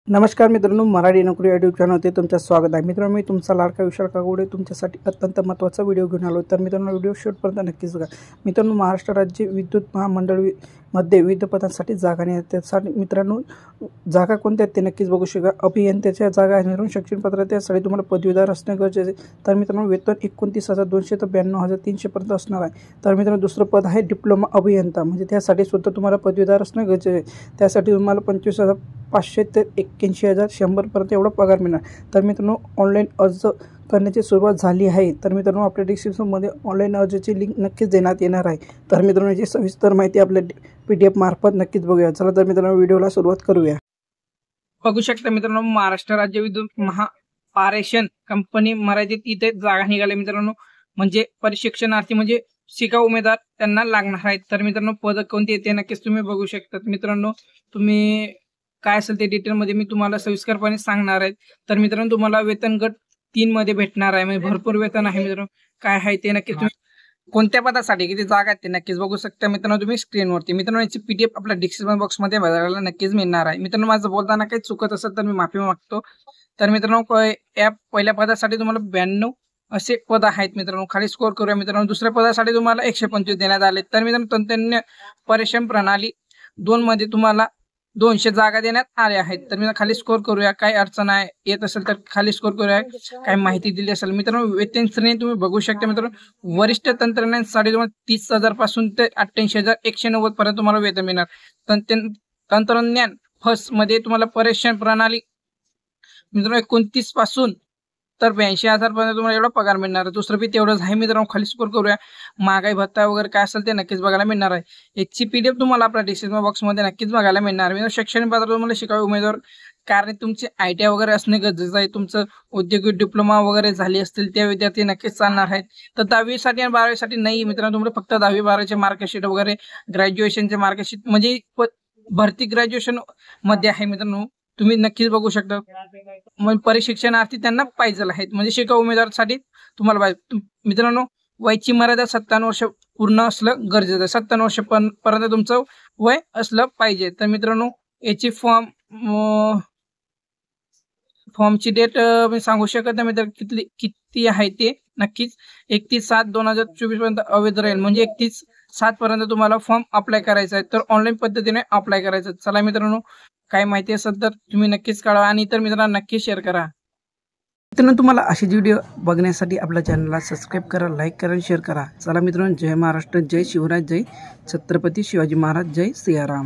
नमस्कार मित्रांनो, मराठी नोकरी यूट्यूब चॅनलमध्ये तुमचं स्वागत आहे। मित्रांनो, मी तुमचा लाडका विशाल कागोडे तुमच्यासाठी अत्यंत महत्त्वाचा व्हिडिओ घेऊन आलो। तर मित्रांनो, व्हिडिओ शेवटपर्यंत नक्कीच बघा। मित्रांनो, महाराष्ट्र राज्य विद्युत महामंडळ मध्ये विविध पदांसाठी जागा नाही, त्यासाठी मित्रांनो जागा कोणत्या आहेत ते नक्कीच बघू शकता। अभियंत्याच्या जागा आहेत मित्रांनो, शैक्षणिक पात्रता त्यासाठी तुम्हाला पदवीधर असणे गरजेचे आहे। तर मित्रांनो, वेतन 29,200 ते 92,300 पर्यंत असणार आहे। तर मित्रांनो, दुसरं पद आहे डिप्लोमा अभियंता, म्हणजे त्यासाठी सुद्धा तुम्हाला पदवीधर असणे गरजेचे आहे। त्यासाठी तुम्हाला 25,500 ते 81,100 पर्यंत एवढा पगार मिळणार। तर मित्रांनो, ऑनलाईन अर्ज करण्याची सुरुवात झाली आहे। तर मित्रांनो, आपल्या डिस्क्रिप्शनमध्ये ऑनलाईन अर्जाची लिंक नक्कीच देण्यात येणार आहे। तर मित्रांनो, याची सविस्तर माहिती आपल्या PDF मार्फत नक्कीच बघूया। चला तर मित्रांनो, व्हिडिओला सुरुवात करूया। बघू शकता मित्रांनो, महाराष्ट्र राज्य विद्युत महापारेषण कंपनी मर्यादित इथे जागा निघाल्या मित्रांनो, म्हणजे प्रशिक्षणार्थी म्हणजे शिकाऊ उमेदवार त्यांना लागणार आहेत। तर मित्रांनो, पद कोणती येते नक्कीच तुम्ही बघू शकता। मित्रांनो, तुम्ही काय असेल ते डिटेलमध्ये मी तुम्हाला सविस्तरपणे सांगणार आहे। तर मित्रांनो, तुम्हाला वेतन गट 3 मध्ये भेटणार आहे, म्हणजे भरपूर वेतन आहे मित्रांनो। काय आहे ते नक्कीच तुम्ही कोणत्या पदासाठी किती जागा आहेत ते नक्कीच बघू शकता मित्रांनो तुम्ही स्क्रीनवरती। मित्रांनो, याची PDF आपल्या डिस्क्रिप्शन बॉक्समध्ये बघायला नक्कीच मिळणार आहे। मित्रांनो, माझं बोलताना काही चुकत असेल तर मी माफी मागतो। तर मित्रांनो, या पहिल्या पदासाठी तुम्हाला 92 असे पद आहेत मित्रांनो। खाली स्कोर करूया मित्रांनो। दुसऱ्या पदासाठी तुम्हाला 125 देण्यात आले। तर मित्रांनो, तंत्रज्ञ परेषण प्रणाली 2 मध्ये तुम्हाला 200 जागा देण्यात आल्या आहेत। तर मित्रांनो, खाली स्कोर करूया। काय अडचण आहे येत असेल तर खाली स्कोर करूया, काय माहिती दिली असेल। मित्रांनो, वेतन श्रेणी तुम्ही बघू शकता मित्रांनो। वरिष्ठ तंत्रज्ञानासाठी तुम्हाला 30,000 पासून ते 88,190 पर्यंत तुम्हाला वेतन मिळणार। तंत्रज्ञान फर्स्ट मध्ये तुम्हाला परेषण प्रणाली मित्रांनो 29 पासून तर 82,000 पर्यंत तुम्हाला एवढा पगार मिळणार आहे। दुसरं बी तेवढंच आहे मित्रांनो। खाली स्कोर करूया, महागाई भत्ता वगैरे काय असेल ते नक्कीच बघायला मिळणार आहे। याची PDF तुम्हाला आपल्या डिस्क्रिप्शन बॉक्समध्ये नक्कीच बघायला मिळणार आहे। शैक्षणिक पात्रता तुम्हाला शिकाऊ उमेदवार कारण तुमचे ITI वगैरे असणे गरजेचं आहे। तुमचं औद्योगिक डिप्लोमा वगैरे झाली असतील त्या विद्यार्थी नक्कीच चालणार आहेत। तर 10वी साठी आणि 12वी साठी नाही मित्रांनो, तुम्हाला फक्त 10वी 12वीचे मार्कशीट वगैरे ग्रॅज्युएशनचे मार्कशीट म्हणजे भरती ग्रॅज्युएशन मध्ये आहे मित्रांनो, तुम्ही नक्कीच बघू शकता। मग प्रशिक्षणार्थी त्यांना पाहिजे आहेत, म्हणजे शिकाऊ उमेदवारासाठी तुम्हाला पाहिजे मित्रांनो। वयाची मर्यादा 57 वर्ष पूर्ण असलं गरजेचं आहे। 57 वर्ष पर्यंत तुमचं वय असलं पाहिजे। तर मित्रांनो, याची फॉर्मची डेट मी सांगू शकत नाही मित्रांनो किती आहे ते। नक्कीच 31/7/2024 पर्यंत अवैध राहील, म्हणजे 31/7 पर्यंत तुम्हाला फॉर्म अप्लाय करायचा आहे। तर ऑनलाईन पद्धतीने अप्लाय करायचं। चला मित्रांनो, काय माहिती असेल तर तुम्ही नक्कीच कळवा आणि इतर मित्रांना नक्की शेअर करा। मित्रांनो, तुम्हाला अशीच व्हिडिओ बघण्यासाठी आपल्या चॅनलला सबस्क्राईब करा, लाईक करा आणि शेअर करा। चला मित्रांनो, जय महाराष्ट्र, जय शिवराज, जय छत्रपती शिवाजी महाराज, जय सियाराम।